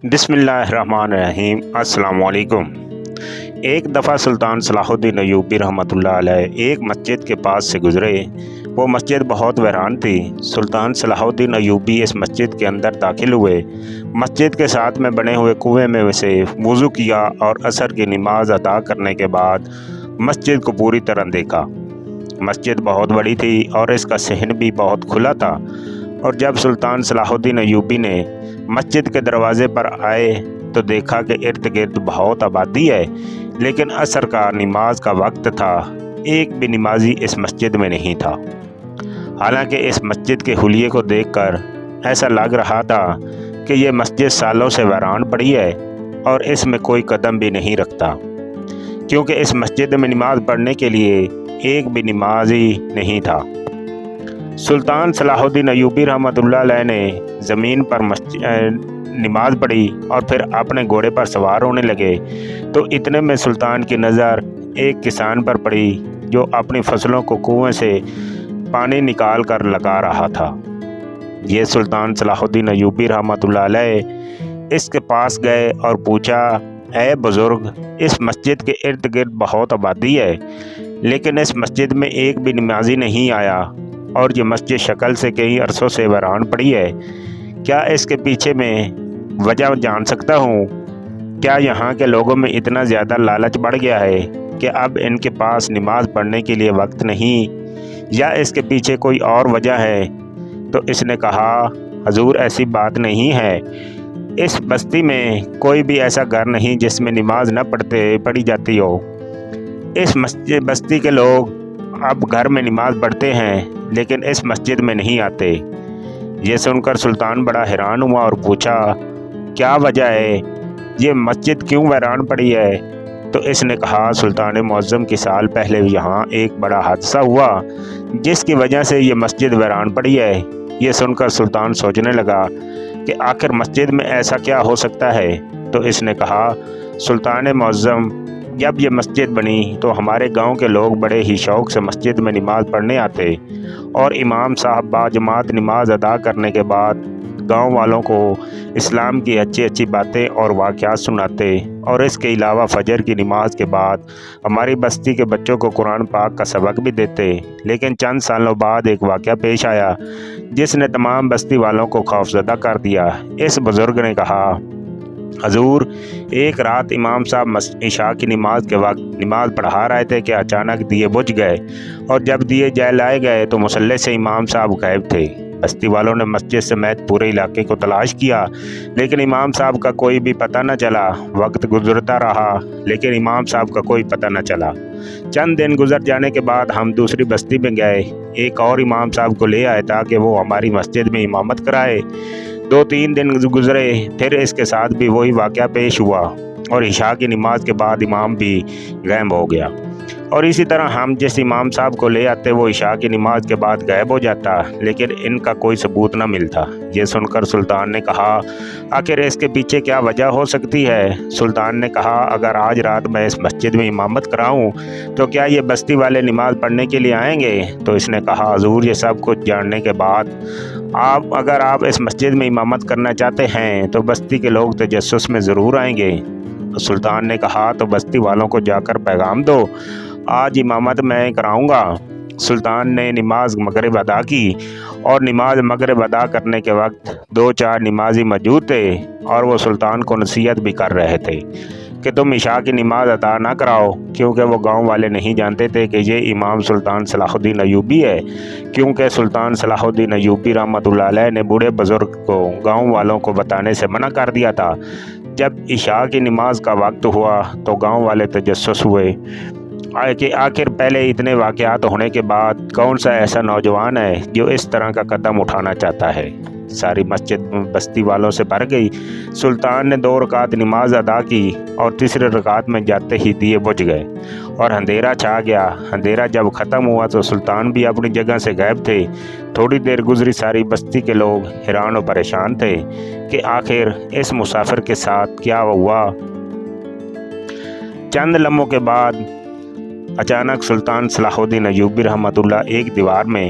بسم اللہ الرحمن الرحیم۔ السلام علیکم۔ ایک دفعہ سلطان صلاح الدین ایوبی رحمۃ اللہ علیہ ایک مسجد کے پاس سے گزرے۔ وہ مسجد بہت ویران تھی۔ سلطان صلاح الدین ایوبی اس مسجد کے اندر داخل ہوئے، مسجد کے ساتھ میں بنے ہوئے کنویں میں سے وضو کیا اور عصر کی نماز ادا کرنے کے بعد مسجد کو پوری طرح دیکھا۔ مسجد بہت بڑی تھی اور اس کا صحن بھی بہت کھلا تھا، اور جب سلطان صلاح الدین ایوبی نے مسجد کے دروازے پر آئے تو دیکھا کہ ارد گرد بہت آبادی ہے، لیکن عصر کا نماز کا وقت تھا، ایک بھی نمازی اس مسجد میں نہیں تھا۔ حالانکہ اس مسجد کے حلیے کو دیکھ کر ایسا لگ رہا تھا کہ یہ مسجد سالوں سے ویران پڑی ہے اور اس میں کوئی قدم بھی نہیں رکھتا، کیونکہ اس مسجد میں نماز پڑھنے کے لیے ایک بھی نمازی نہیں تھا۔ سلطان صلاح الدین ایوبی رحمۃ اللہ علیہ نے زمین پر نماز پڑھی اور پھر اپنے گھوڑے پر سوار ہونے لگے تو اتنے میں سلطان کی نظر ایک کسان پر پڑی جو اپنی فصلوں کو کنویں سے پانی نکال کر لگا رہا تھا۔ یہ سلطان صلاح الدین ایوبی رحمۃ اللہ علیہ اس کے پاس گئے اور پوچھا، اے بزرگ، اس مسجد کے ارد گرد بہت آبادی ہے، لیکن اس مسجد میں ایک بھی نمازی نہیں آیا اور یہ مسجد شکل سے کئی عرصوں سے ویران پڑی ہے، کیا اس کے پیچھے میں وجہ جان سکتا ہوں؟ کیا یہاں کے لوگوں میں اتنا زیادہ لالچ بڑھ گیا ہے کہ اب ان کے پاس نماز پڑھنے کے لیے وقت نہیں، یا اس کے پیچھے کوئی اور وجہ ہے؟ تو اس نے کہا، حضور، ایسی بات نہیں ہے، اس بستی میں کوئی بھی ایسا گھر نہیں جس میں نماز نہ پڑھی جاتی ہو۔ اس بستی کے لوگ اب گھر میں نماز پڑھتے ہیں لیکن اس مسجد میں نہیں آتے۔ یہ سن کر سلطان بڑا حیران ہوا اور پوچھا، کیا وجہ ہے؟ یہ مسجد کیوں ویران پڑی ہے؟ تو اس نے کہا، سلطان معظم کی سال پہلے یہاں ایک بڑا حادثہ ہوا جس کی وجہ سے یہ مسجد ویران پڑی ہے۔ یہ سن کر سلطان سوچنے لگا کہ آخر مسجد میں ایسا کیا ہو سکتا ہے؟ تو اس نے کہا، سلطان معظم، جب یہ مسجد بنی تو ہمارے گاؤں کے لوگ بڑے ہی شوق سے مسجد میں نماز پڑھنے آتے، اور امام صاحب باجماعت نماز ادا کرنے کے بعد گاؤں والوں کو اسلام کی اچھی اچھی باتیں اور واقعات سناتے، اور اس کے علاوہ فجر کی نماز کے بعد ہماری بستی کے بچوں کو قرآن پاک کا سبق بھی دیتے۔ لیکن چند سالوں بعد ایک واقعہ پیش آیا جس نے تمام بستی والوں کو خوفزدہ کر دیا۔ اس بزرگ نے کہا، حضور، ایک رات امام صاحب عشاء کی نماز کے وقت نماز پڑھا رہے تھے کہ اچانک دیے بجھ گئے، اور جب دیے جلائے گئے تو مصلی سے امام صاحب غائب تھے۔ بستی والوں نے مسجد سمیت پورے علاقے کو تلاش کیا، لیکن امام صاحب کا کوئی بھی پتہ نہ چلا۔ وقت گزرتا رہا لیکن امام صاحب کا کوئی پتہ نہ چلا۔ چند دن گزر جانے کے بعد ہم دوسری بستی میں گئے، ایک اور امام صاحب کو لے آئے تاکہ وہ ہماری مسجد میں امامت کرائے۔ 2-3 دن گزرے، پھر اس کے ساتھ بھی وہی واقعہ پیش ہوا، اور عشاء کی نماز کے بعد امام بھی غائب ہو گیا، اور اسی طرح ہم جس امام صاحب کو لے آتے وہ عشاء کی نماز کے بعد غائب ہو جاتا، لیکن ان کا کوئی ثبوت نہ ملتا۔ یہ سن کر سلطان نے کہا، آخر اس کے پیچھے کیا وجہ ہو سکتی ہے؟ سلطان نے کہا، اگر آج رات میں اس مسجد میں امامت کراؤں تو کیا یہ بستی والے نماز پڑھنے کے لیے آئیں گے؟ تو اس نے کہا، حضور، یہ سب کچھ جاننے کے بعد اگر آپ اس مسجد میں امامت کرنا چاہتے ہیں تو بستی کے لوگ تجسس میں ضرور آئیں گے۔ سلطان نے کہا، تو بستی والوں کو جا کر پیغام دو، آج امامت میں کراؤں گا۔ سلطان نے نماز مغرب ادا کی، اور نماز مغرب ادا کرنے کے وقت 2-4 نمازی موجود تھے، اور وہ سلطان کو نصیحت بھی کر رہے تھے کہ تم عشاء کی نماز ادا نہ کراؤ، کیونکہ وہ گاؤں والے نہیں جانتے تھے کہ یہ امام سلطان صلاح الدین ایوبی ہے، کیونکہ سلطان صلاح الدین ایوبی رحمۃ اللہ علیہ نے بوڑھے بزرگ کو گاؤں والوں کو بتانے سے منع کر دیا تھا۔ جب عشاء کی نماز کا وقت ہوا تو گاؤں والے تجسس ہوئے کہ آخر پہلے اتنے واقعات ہونے کے بعد کون سا ایسا نوجوان ہے جو اس طرح کا قدم اٹھانا چاہتا ہے۔ ساری مسجد بستی والوں سے بھر گئی۔ سلطان نے 2 رکعت نماز ادا کی، اور تیسرے رکعت میں جاتے ہی دیے بجھ گئے اور اندھیرا چھا گیا۔ اندھیرا جب ختم ہوا تو سلطان بھی اپنی جگہ سے غائب تھے۔ تھوڑی دیر گزری، ساری بستی کے لوگ حیران و پریشان تھے کہ آخر اس مسافر کے ساتھ کیا ہوا۔ چند لمحوں کے بعد اچانک سلطان صلاح الدین ایوبی رحمۃ اللہ ایک دیوار میں